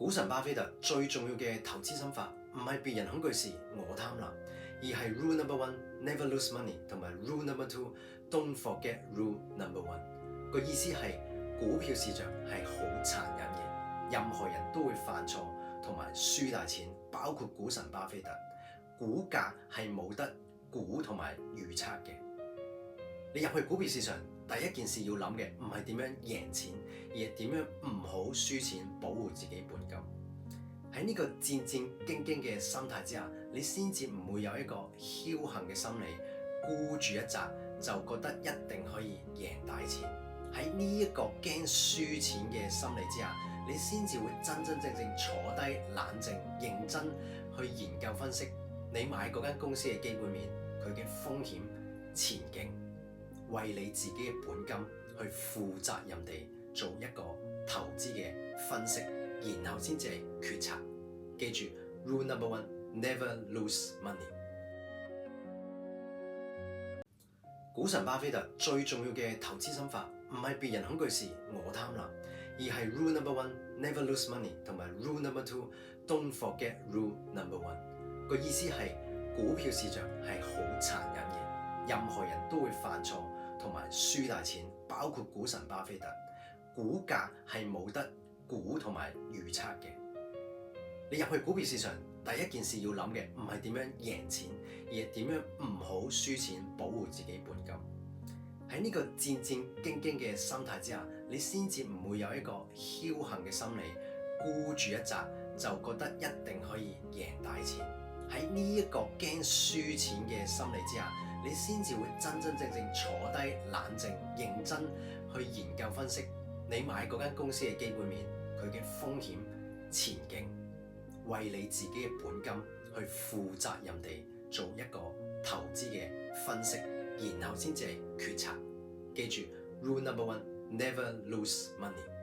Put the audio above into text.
股神巴菲特最重要嘅投資心法，唔係別人恐懼時我貪婪，而係 Rule Number One Never Lose Money 同埋 Rule Number Two Don't Forget Rule Number One。個意思係股票市場係好殘忍嘅，任何人都會犯錯同埋輸大錢，包括股神巴菲特。股價係冇得估同埋預測嘅。你入去股票市場，第一件事要諗嘅唔係點樣贏錢，而係點樣唔好輸錢，保護自己本金。喺呢個戰戰兢兢嘅心態之下，你先至唔會有一個僥倖嘅心理，孤注一擲就覺得一定可以贏大錢。喺呢一個驚輸錢嘅心理之下，你先至會真真正正坐低冷靜認真去研究分析你買嗰間公司嘅基本面，佢嘅風險前景，為你自己嘅本金去負責任地做一個投資嘅分析，然後先至係決策。記住 Rule Number One Never Lose Money。股神巴菲特最重要嘅投資心法，唔係別人恐懼時我貪婪，而係 Rule Number One Never Lose Money 同埋 Rule Number Two Don't Forget Rule Number One。個意思係股票市場係好殘忍嘅，任何人都會犯錯同埋輸大錢，包括股神巴菲特。股價係冇得估同埋預測嘅。你入去股票市場，第一件事要諗嘅唔係點樣贏錢，而係點樣唔好輸錢，保護自己本金。喺呢個戰戰兢兢嘅心態之下，你先至唔會有一個僥倖嘅心理，孤注一擲就覺得一定可以贏大錢。喺呢一個驚輸錢嘅心理之下，你先至會真真正正坐低冷靜認真去研究分析你買嗰間公司嘅基本面，佢嘅風險前景，為你自己嘅本金去負責任地做一個投資嘅分析，然後先至係決策。記住 Rule Number One Never Lose Money。